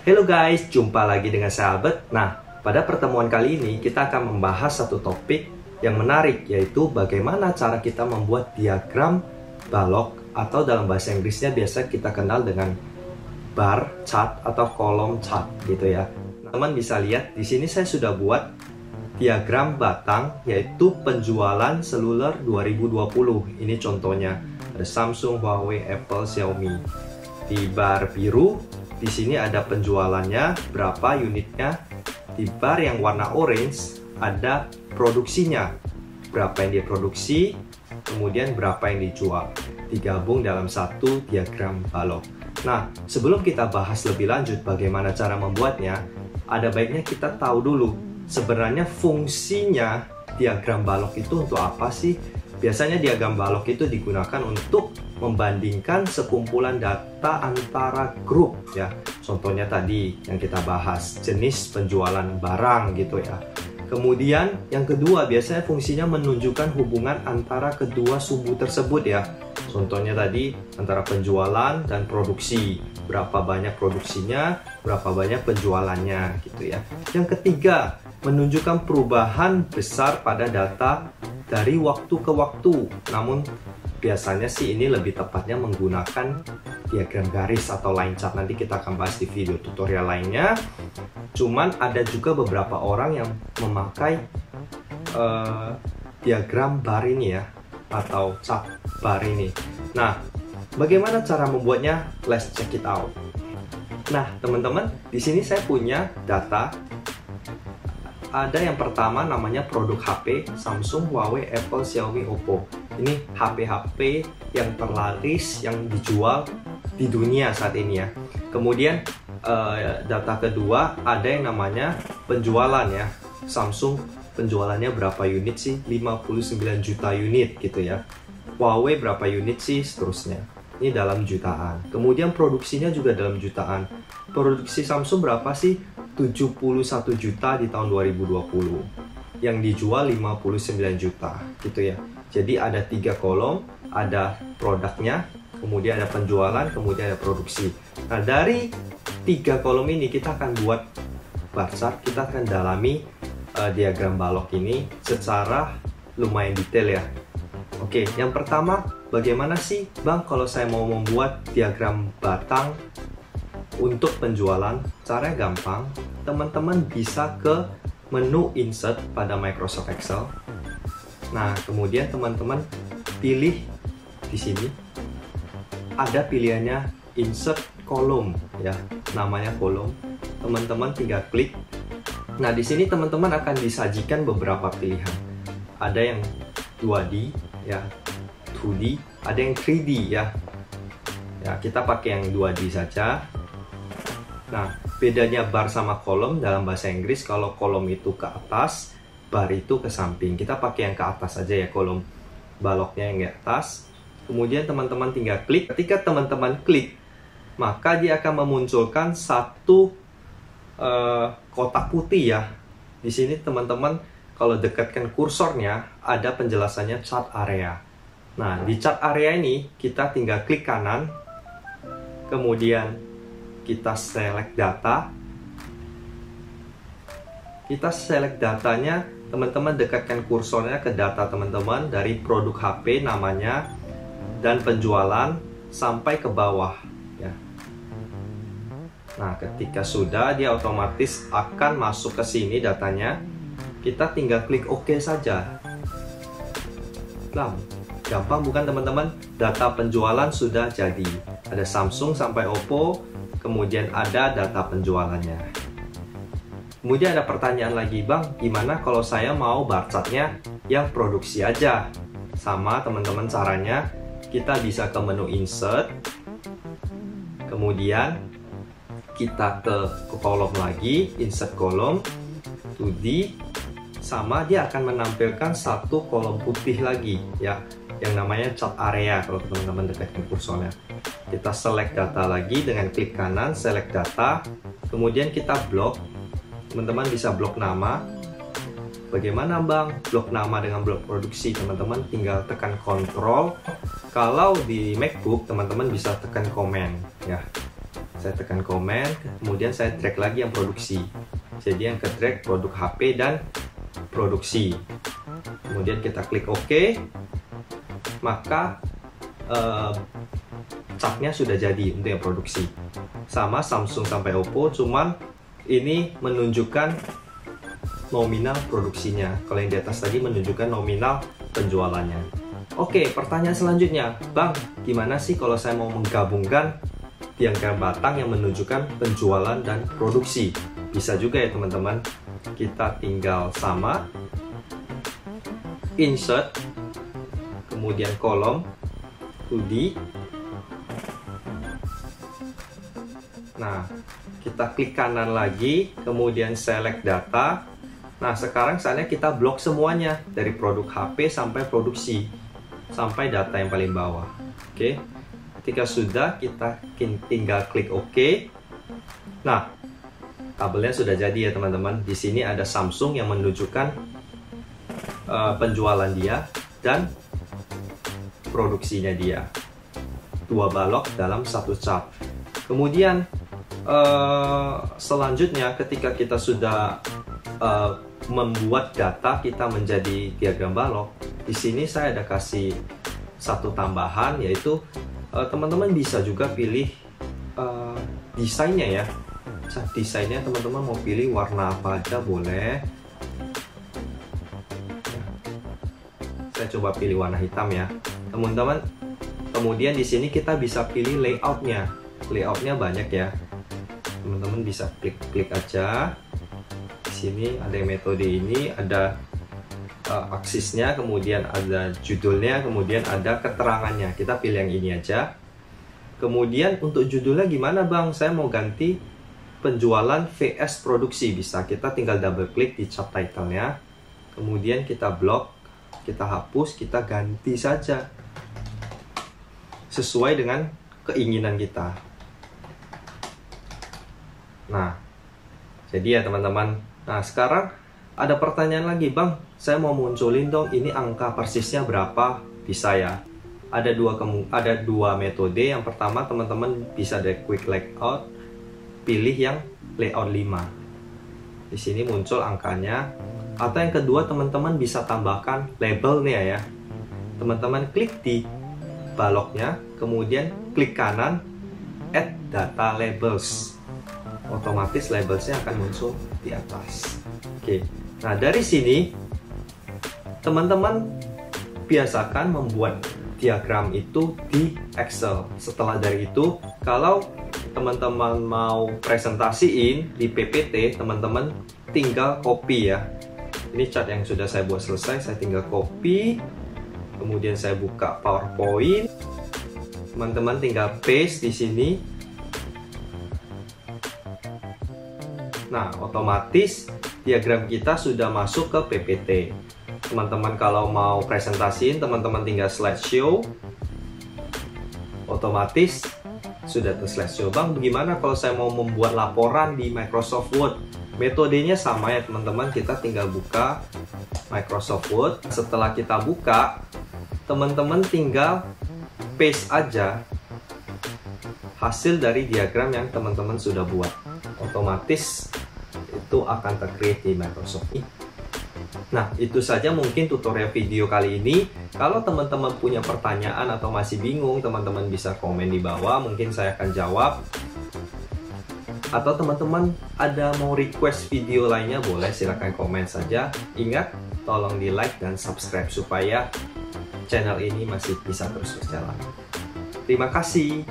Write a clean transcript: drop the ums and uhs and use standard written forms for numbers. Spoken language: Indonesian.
Halo guys, jumpa lagi dengan saya Albert. Nah, pada pertemuan kali ini kita akan membahas satu topik yang menarik, yaitu bagaimana cara kita membuat diagram balok atau dalam bahasa Inggrisnya biasa kita kenal dengan bar chart atau kolom chart gitu ya. Teman bisa lihat di sini saya sudah buat diagram batang, yaitu penjualan seluler 2020. Ini contohnya ada Samsung, Huawei, Apple, Xiaomi. Di bar biru di sini ada penjualannya, berapa unitnya. Di bar yang warna orange ada produksinya, berapa yang diproduksi, kemudian berapa yang dijual. Digabung dalam satu diagram balok. Nah, sebelum kita bahas lebih lanjut bagaimana cara membuatnya, ada baiknya kita tahu dulu sebenarnya fungsinya diagram balok itu untuk apa sih? Biasanya diagram balok itu digunakan untuk membandingkan sekumpulan data antara grup ya. Contohnya tadi yang kita bahas, jenis penjualan barang gitu ya. Kemudian yang kedua biasanya fungsinya menunjukkan hubungan antara kedua sumbu tersebut ya. Contohnya tadi antara penjualan dan produksi. Berapa banyak produksinya, berapa banyak penjualannya gitu ya. Yang ketiga, menunjukkan perubahan besar pada data dari waktu ke waktu. Namun biasanya sih ini lebih tepatnya menggunakan diagram garis atau line chart. Nanti kita akan bahas di video tutorial lainnya. Cuman ada juga beberapa orang yang memakai diagram bar ini ya, atau chart bar ini. Nah, bagaimana cara membuatnya? Let's check it out. Nah, teman-teman, di sini saya punya data. Ada yang pertama namanya produk HP, Samsung, Huawei, Apple, Xiaomi, Oppo. Ini HP-HP yang terlaris yang dijual di dunia saat ini ya. Kemudian data kedua ada yang namanya penjualan ya. Samsung penjualannya berapa unit sih? 59 juta unit gitu ya. Huawei berapa unit sih? Seterusnya. Ini dalam jutaan. Kemudian produksinya juga dalam jutaan. Produksi Samsung berapa sih? 71 juta di tahun 2020. Yang dijual 59 juta gitu ya. Jadi ada 3 kolom, ada produknya, kemudian ada penjualan, kemudian ada produksi. Nah, dari 3 kolom ini kita akan buat bar chart, kita akan dalami diagram balok ini secara lumayan detail ya. Oke, yang pertama, bagaimana sih Bang kalau saya mau membuat diagram batang untuk penjualan? Caranya gampang, teman-teman bisa ke menu insert pada Microsoft Excel. Nah, kemudian teman-teman pilih di sini ada pilihannya insert kolom ya, namanya kolom. Teman-teman tinggal klik. Nah, di sini teman-teman akan disajikan beberapa pilihan. Ada yang 2D ya, 2D, ada yang 3D ya. Ya, kita pakai yang 2D saja. Nah, bedanya bar sama kolom dalam bahasa Inggris, kalau kolom itu ke atas, bar itu ke samping. Kita pakai yang ke atas aja ya, kolom baloknya yang ke atas. Kemudian teman-teman tinggal klik. Ketika teman-teman klik, maka dia akan memunculkan satu kotak putih ya. Di sini teman-teman kalau dekatkan kursornya, ada penjelasannya chart area. Nah, di chart area ini kita tinggal klik kanan, kemudian kita select data. Kita select datanya, teman-teman dekatkan kursornya ke data teman-teman dari produk HP namanya dan penjualan sampai ke bawah ya. Nah, ketika sudah, dia otomatis akan masuk ke sini datanya. Kita tinggal klik OK saja. Gampang bukan teman-teman? Data penjualan sudah jadi. Ada Samsung sampai Oppo. Kemudian ada data penjualannya. Kemudian ada pertanyaan lagi, Bang, gimana kalau saya mau bar chartnya yang produksi aja? Sama teman-teman caranya, kita bisa ke menu insert, kemudian kita ke kolom lagi, insert kolom, 2D, sama dia akan menampilkan satu kolom putih lagi ya, yang namanya chart area kalau teman-teman dekatkan kursornya. Kita select data lagi dengan klik kanan, select data, kemudian kita blok. Teman-teman bisa blok nama. Bagaimana Bang blok nama dengan blok produksi? Teman-teman tinggal tekan Ctrl. Kalau di MacBook teman-teman bisa tekan Command ya. Saya tekan komen, kemudian saya drag lagi yang produksi. Jadi yang ke drag produk HP dan produksi. Kemudian kita klik OK, maka capnya sudah jadi untuk yang produksi. Sama Samsung sampai Oppo, cuman ini menunjukkan nominal produksinya. Kalau yang di atas tadi menunjukkan nominal penjualannya. Oke, pertanyaan selanjutnya, Bang, gimana sih kalau saya mau menggabungkan diagram batang yang menunjukkan penjualan dan produksi? Bisa juga ya teman-teman. Kita tinggal sama, insert, kemudian kolom, 2D. Nah, kita klik kanan lagi, kemudian select data. Nah, sekarang saatnya kita blok semuanya, dari produk HP sampai produksi, sampai data yang paling bawah. Oke, ketika sudah, kita tinggal klik OK. Nah, tabelnya sudah jadi ya teman-teman. Di sini ada Samsung yang menunjukkan penjualan dia dan produksinya dia. 2 balok dalam satu chart. Kemudian selanjutnya ketika kita sudah membuat data kita menjadi diagram balok, di sini saya ada kasih satu tambahan, yaitu teman-teman bisa juga pilih desainnya ya. Desainnya teman-teman mau pilih warna apa aja boleh. Saya coba pilih warna hitam ya teman-teman. Kemudian di sini kita bisa pilih layoutnya. Layoutnya banyak ya teman-teman, bisa klik aja. Di sini ada metode ini, ada aksisnya, kemudian ada judulnya, kemudian ada keterangannya. Kita pilih yang ini aja. Kemudian untuk judulnya gimana Bang? Saya mau ganti penjualan vs produksi. Bisa, kita tinggal double klik di subtitlenya, kemudian kita blok, kita hapus, kita ganti saja sesuai dengan keinginan kita. Nah, jadi ya teman-teman. Nah, sekarang ada pertanyaan lagi, Bang, saya mau munculin dong ini angka persisnya berapa. Bisa ya. Ada dua metode. Yang pertama teman-teman bisa dari quick layout, pilih yang layout 5. Di sini muncul angkanya. Atau yang kedua teman-teman bisa tambahkan labelnya ya. Teman-teman klik di baloknya, kemudian klik kanan add data labels. Otomatis labelsnya akan muncul di atas. Oke. Nah, dari sini teman-teman biasakan membuat diagram itu di Excel. Setelah dari itu, kalau teman-teman mau presentasiin di PPT, teman-teman tinggal copy ya. Ini chart yang sudah saya buat selesai, saya tinggal copy. Kemudian saya buka PowerPoint. Teman-teman tinggal paste di sini. Nah, otomatis diagram kita sudah masuk ke PPT. Teman-teman kalau mau presentasiin, teman-teman tinggal slideshow. Otomatis sudah ke slideshow. Bang, bagaimana kalau saya mau membuat laporan di Microsoft Word? Metodenya sama ya teman-teman, kita tinggal buka Microsoft Word. Setelah kita buka, teman-teman tinggal paste aja hasil dari diagram yang teman-teman sudah buat. Otomatis itu akan tercreate di Microsoft. Nah, itu saja mungkin tutorial video kali ini. Kalau teman-teman punya pertanyaan atau masih bingung, teman-teman bisa komen di bawah, mungkin saya akan jawab. Atau teman-teman ada mau request video lainnya, boleh silahkan komen saja. Ingat, tolong di like dan subscribe supaya channel ini masih bisa terus berjalan. Terima kasih.